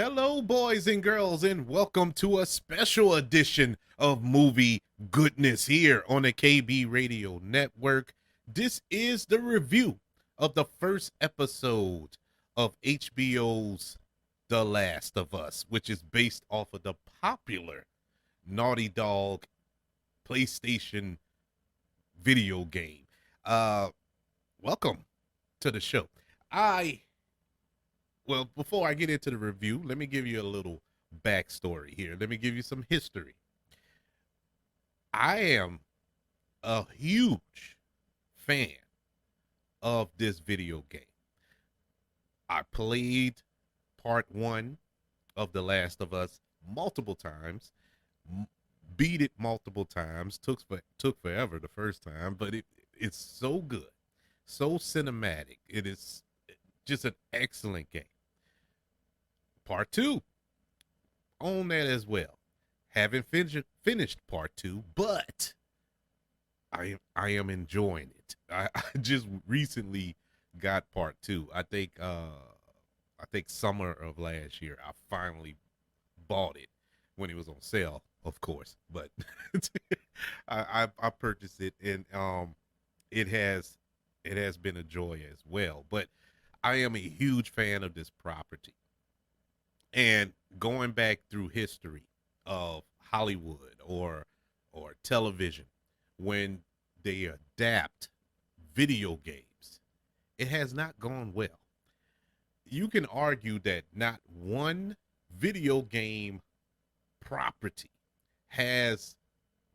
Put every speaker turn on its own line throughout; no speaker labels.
Hello, boys and girls, and welcome to a special edition of Movie Goodness here on the KB Radio Network. This is the review of the first episode of HBO's The Last of Us, which is based off of the popular Naughty Dog PlayStation video game. Uh, Welcome to the show. I before I get into the review, let me give you a little backstory here. Let me give you some history. I am a huge fan of this video game. I played part one of The Last of Us multiple times, beat it multiple times. Took forever the first time, but it's so good, so cinematic. It is just an excellent game. Part two on that as well. Haven't finished part two, but I am enjoying it. I just recently got part two. I think summer of last year I finally bought it when it was on sale, of course. But I purchased it, and it has it has been a joy as well. But I am a huge fan of this property. And going back through history of Hollywood or television, when they adapt video games, it has not gone well. You can argue that not one video game property has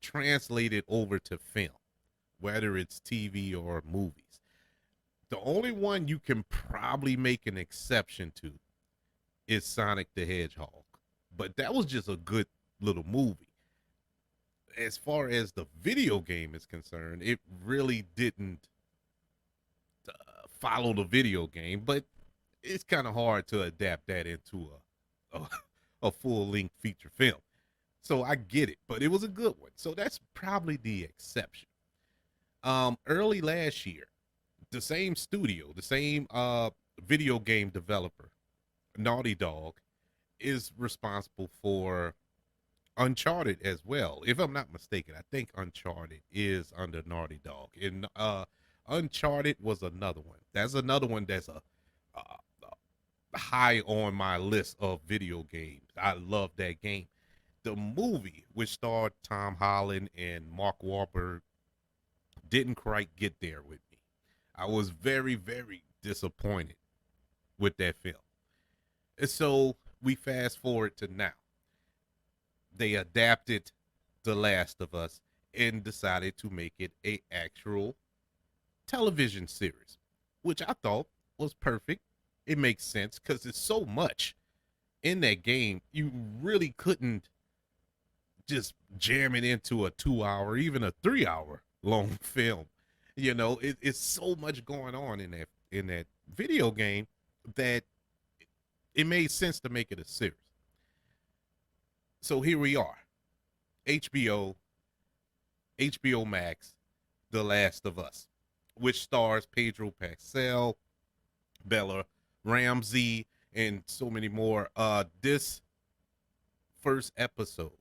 translated over to film, whether it's TV or movies. The only one you can probably make an exception to is Sonic the Hedgehog. But that was just a good little movie. As far as the video game is concerned, it really didn't follow the video game, but it's kind of hard to adapt that into a full length feature film. So I get it, but it was a good one. So that's probably the exception. Early last year, the same studio, the same video game developer, Naughty Dog, is responsible for Uncharted as well. If I'm not mistaken, I think Uncharted is under Naughty Dog. And Uncharted was another one. That's another one that's high on my list of video games. I love that game. The movie, which starred Tom Holland and Mark Wahlberg, didn't quite get there with me. I was very, very disappointed with that film. And so we fast forward to now. They adapted The Last of Us and decided to make it a actual television series, which I thought was perfect. It makes sense because there's so much in that game. You really couldn't just jam it into a 2 hour, even a 3 hour long film. It's so much going on in that video game that it made sense to make it a series. So here we are. HBO, HBO Max, The Last of Us, which stars Pedro Pascal, Bella Ramsey, and so many more. This first episode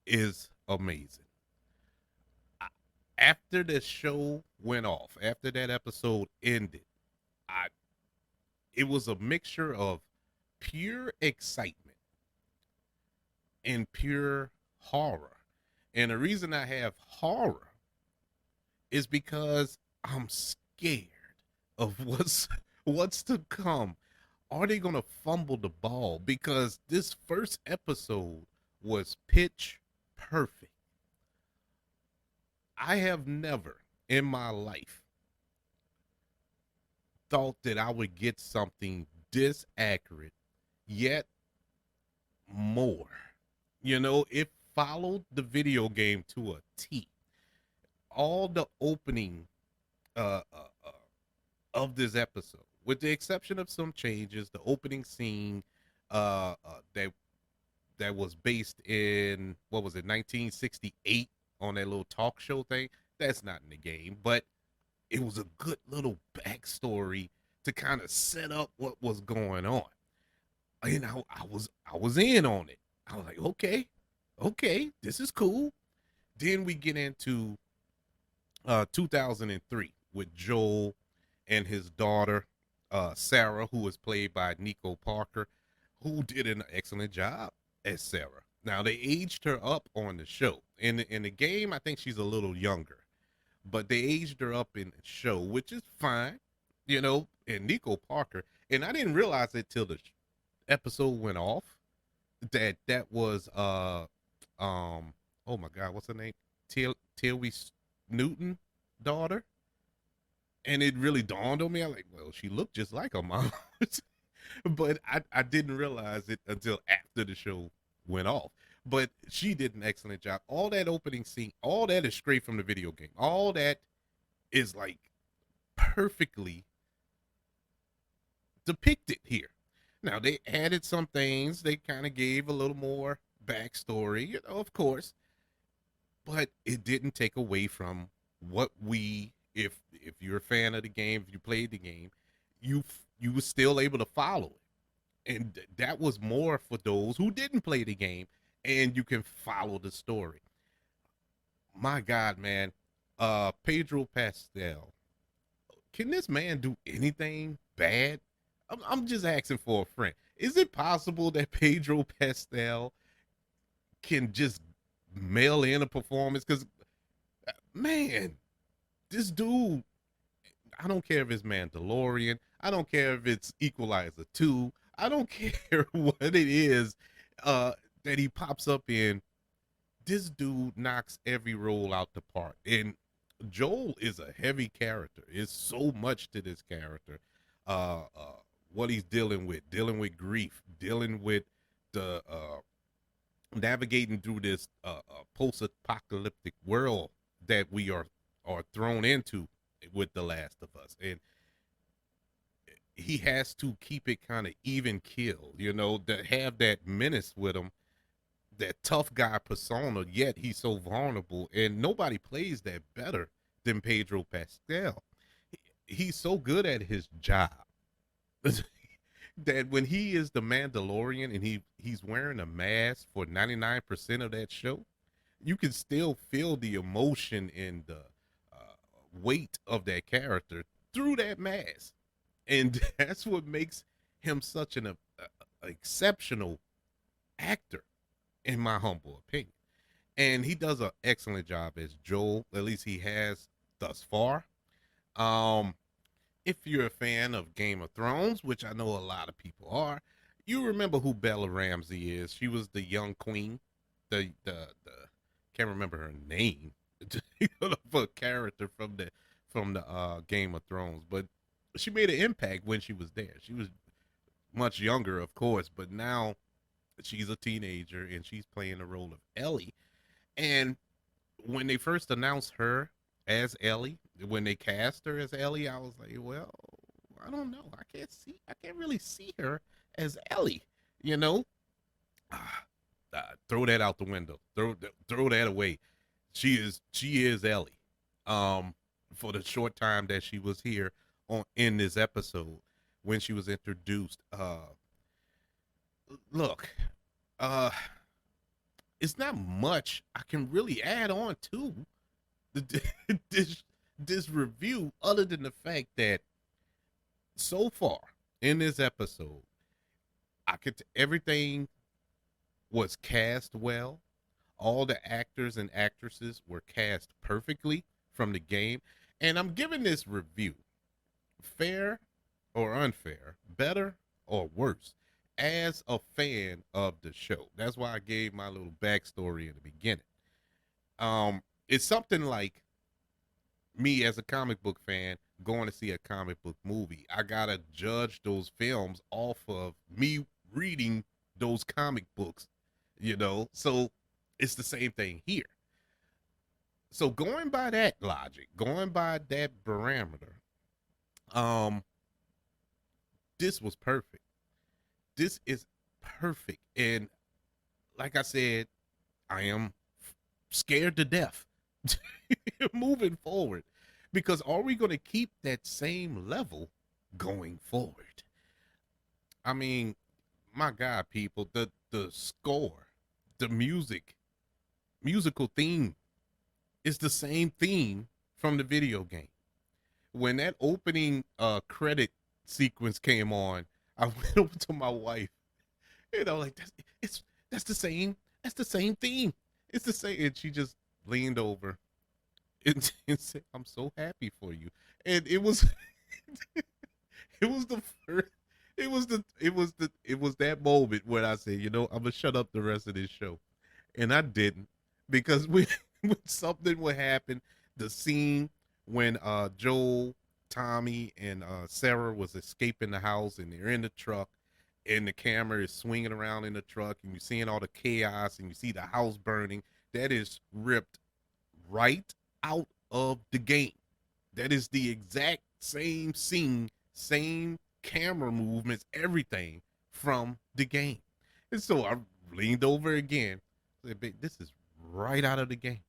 is amazing. After the show went off, after that episode ended, I it was a mixture of pure excitement and pure horror. And the reason I have horror is because I'm scared of what's to come. Are they going to fumble the ball? Because this first episode was pitch perfect. I have never in my life thought that I would get something this accurate, yet more. It followed the video game to a T. All the opening uh, uh, uh, of this episode, with the exception of some changes, the opening scene that was based in, what was it, 1968, on that little talk show thing. That's not in the game, but it was a good little backstory to kind of set up what was going on. and I was in on it. I was like, okay, okay, this is cool. Then we get into 2003 with Joel and his daughter Sarah, who was played by Nico Parker, who did an excellent job as Sarah. Now they aged her up on the show. In the game, I think she's a little younger, but they aged her up in the show, which is fine, you know. And Nico Parker, and I didn't realize it till the episode went off that was oh my god, what's her name? Tilby Newton daughter. And it really dawned on me. I was like, well, she looked just like her mom. But I didn't realize it until after the show went off. But she did an excellent job. All that opening scene, all that is straight from the video game. All that is like perfectly depicted here. Now they added some things. They kind of gave a little more backstory, you know, of course, but it didn't take away from what we, if you're a fan of the game, if you played the game, you were still able to follow it, and that was more for those who didn't play the game, and you can follow the story. My God, man, Pedro Pascal, can this man do anything bad? I'm just asking for a friend. Is it possible that Pedro Pascal can just mail in a performance? Because man, this dude, I don't care if it's Mandalorian, I don't care if it's Equalizer 2, I don't care what it is that he pops up in. This dude knocks every role out the park. And Joel is a heavy character. It's so much to this character. What he's dealing with grief, dealing with the navigating through this post-apocalyptic world that we are thrown into with The Last of Us. And he has to keep it kind of even keel, you know, to have that menace with him, that tough guy persona, yet he's so vulnerable. And nobody plays that better than Pedro Pascal. He's so good at his job that when he is the Mandalorian and he's wearing a mask for 99% of that show, you can still feel the emotion and the weight of that character through that mask. And that's what makes him such an exceptional actor, in my humble opinion. And he does an excellent job as Joel, at least he has thus far. Um, if you're a fan of Game of Thrones, which I know a lot of people are, you remember who Bella Ramsey is. She was the young queen, the can't remember her name of a character from the Game of Thrones, but she made an impact when she was there. She was much younger, of course, but now she's a teenager and she's playing the role of Ellie. And when they first announced her as Ellie, when they cast her as Ellie, I was like, well, I don't know. I can't really see her as Ellie, you know? Throw that out the window. Throw that away. She is Ellie. For the short time that she was here on in this episode when she was introduced. Look, uh it's not much I can really add on to this this review other than the fact that so far in this episode, everything was cast well. All the actors and actresses were cast perfectly from the game. And I'm giving this review fair or unfair, better or worse, as a fan of the show. That's why I gave my little backstory in the beginning. It's something like me as a comic book fan going to see a comic book movie. I gotta judge those films off of me reading those comic books, you know. So it's the same thing here. So going by that logic, going by that parameter, um, this was perfect. This is perfect. And like I said, I am scared to death moving forward, because are we going to keep that same level going forward? I mean, my God, people, the score, the musical theme is the same theme from the video game. When that opening credit sequence came on, I went over to my wife, like that's the same, that's the same theme. It's the same. And she just leaned over and said, "I'm so happy for you." And it was it was the first it was that moment when I said, I'm gonna shut up the rest of this show. And I didn't, because when something would happen, the scene when Joel, Tommy, and Sarah was escaping the house, and they're in the truck, and the camera is swinging around in the truck, and you're seeing all the chaos, and you see the house burning. That is ripped right out of the game. That is the exact same scene, same camera movements, everything from the game. And so I leaned over again, said, "Babe, this is right out of the game."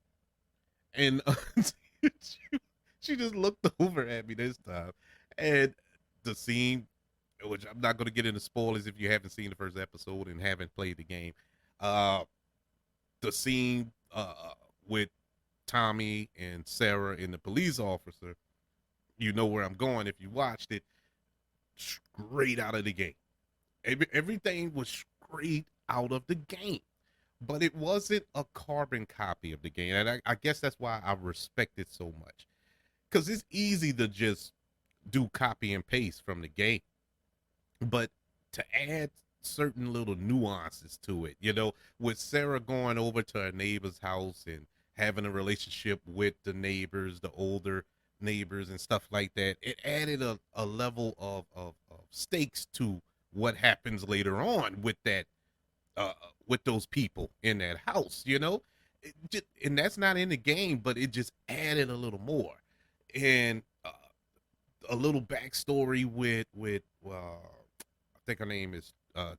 And she just looked over at me this time. And the scene, which I'm not going to get into spoilers if you haven't seen the first episode and haven't played the game, uh, the scene with Tommy and Sarah and the police officer, you know where I'm going if you watched it, straight out of the game. Everything was straight out of the game, but it wasn't a carbon copy of the game. And I guess that's why I respect it so much, because it's easy to just do copy and paste from the game, but to add certain little nuances to it, with Sarah going over to her neighbor's house and having a relationship with the neighbors, the older neighbors and stuff like that, it added a level of stakes to what happens later on with that, with those people in that house, and that's not in the game, but it just added a little more. And a little backstory with I think her name is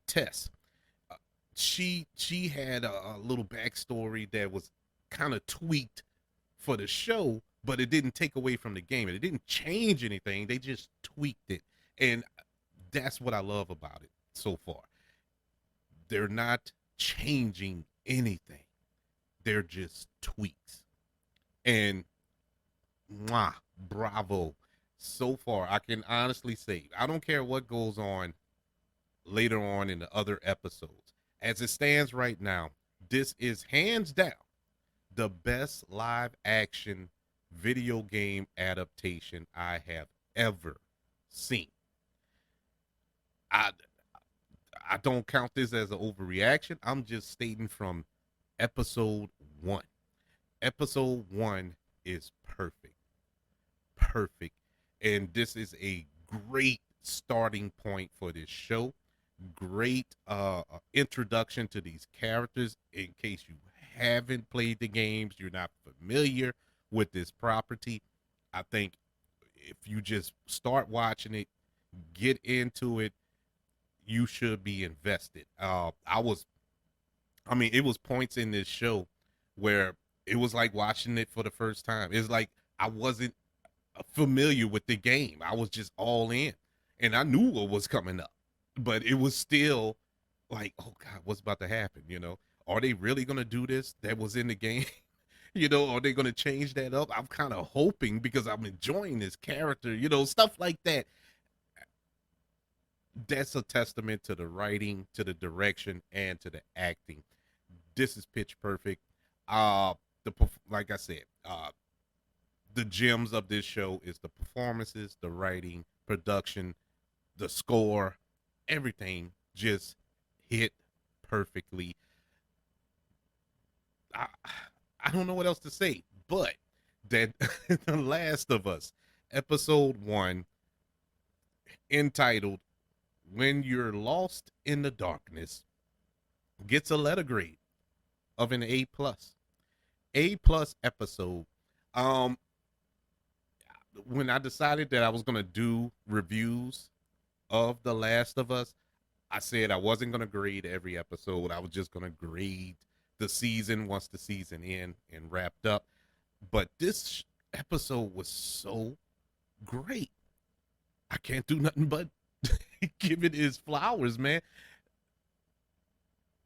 Tess. Uh, she had a little backstory that was kind of tweaked for the show, but it didn't take away from the game, and it didn't change anything. They just tweaked it, and that's what I love about it so far. They're not changing anything. They're just tweaks. And mwah, bravo. So far, I can honestly say, I don't care what goes on later on in the other episodes. As it stands right now, this is hands down the best live action video game adaptation I have ever seen. I I don't count this as an overreaction. I'm just stating from episode 1. Episode 1 is perfect. Perfect. And this is a great starting point for this show. Great introduction to these characters. In case you haven't played the games, you're not familiar with this property, I think if you just start watching it, get into it, you should be invested. It was points in this show where it was like watching it for the first time. It's like I wasn't familiar with the game. I was just all in, and I knew what was coming up, but it was still like, oh God, what's about to happen? Are they really gonna do this that was in the game? Are they gonna change that up? I'm kind of hoping, because I'm enjoying this character, stuff like that. That's a testament to the writing, to the direction, and to the acting. This is pitch perfect. Like I said, the gems of this show is the performances, the writing, production, the score, everything just hit perfectly. I don't know what else to say, but that The Last of Us, episode 1, entitled "When You're Lost in the Darkness," gets a letter grade of an A plus. A plus episode. When I decided that I was gonna do reviews of The Last of Us, I said I wasn't gonna grade every episode. I was just gonna grade the season once the season in and wrapped up. But this episode was so great. I can't do nothing but give it his flowers, man.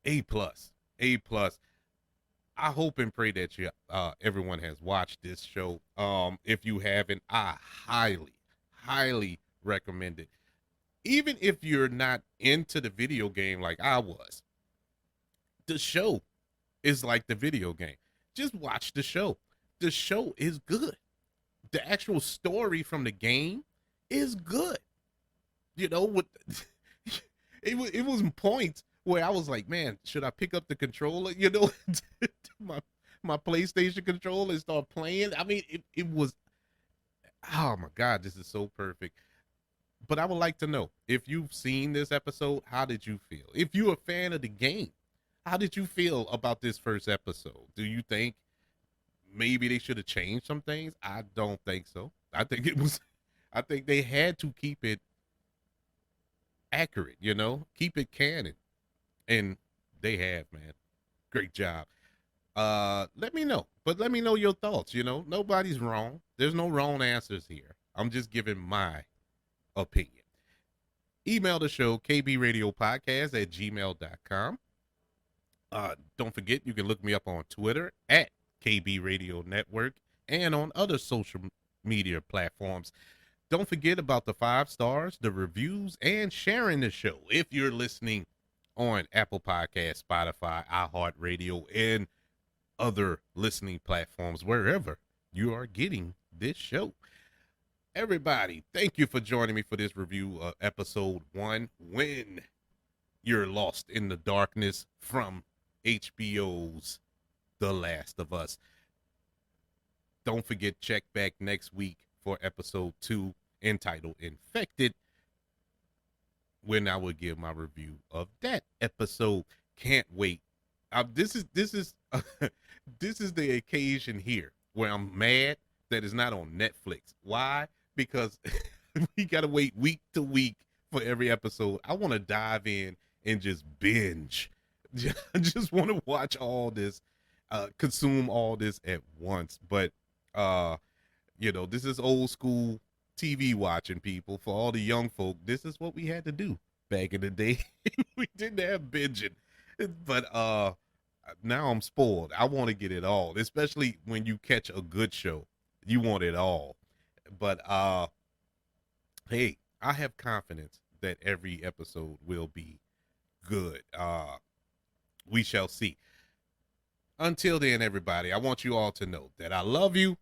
A plus, A plus. I hope and pray that you everyone has watched this show. If you haven't, I highly recommend it. Even if you're not into the video game like I was, the show is like the video game. Just watch the show. The show is good. The actual story from the game is good. You know, with it was points where I was like, man, should I pick up the controller? You know, my PlayStation controller and start playing. I mean, it was, oh my god, this is so perfect. But I would like to know, if you've seen this episode, how did you feel? If you're a fan of the game, how did you feel about this first episode? Do you think maybe they should have changed some things? I don't think so. I think it was I think they had to keep it accurate, you know, keep it canon. And they have, man. Great job. Let me know. But let me know your thoughts, you know. Nobody's wrong. There's no wrong answers here. I'm just giving my opinion. Email the show, kbradiopodcast@gmail.com. Don't forget, you can look me up on Twitter at KB Radio Network and on other social media platforms. Don't forget about the 5 stars, the reviews, and sharing the show. If you're listening on Apple Podcasts, Spotify, iHeartRadio, and other listening platforms, wherever you are getting this show. Everybody, thank you for joining me for this review of episode 1, When You're Lost in the Darkness, from HBO's The Last of Us. Don't forget, check back next week for episode 2, entitled Infected, when I will give my review of that episode. Can't wait. This is this is the occasion here where I'm mad that it's not on Netflix. Why? Because we gotta wait week to week for every episode. I want to dive in and just binge. I just want to watch all this, consume all this at once. But you know, this is old school TV watching, people. For all the young folk, this is what we had to do back in the day. We didn't have binging. But now I'm spoiled. I want to get it all, especially when you catch a good show. You want it all. But hey, I have confidence that every episode will be good. We shall see. Until then, everybody, I want you all to know that I love you.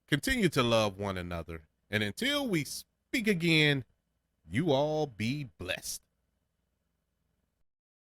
Continue to love one another. And until we speak again, you all be blessed.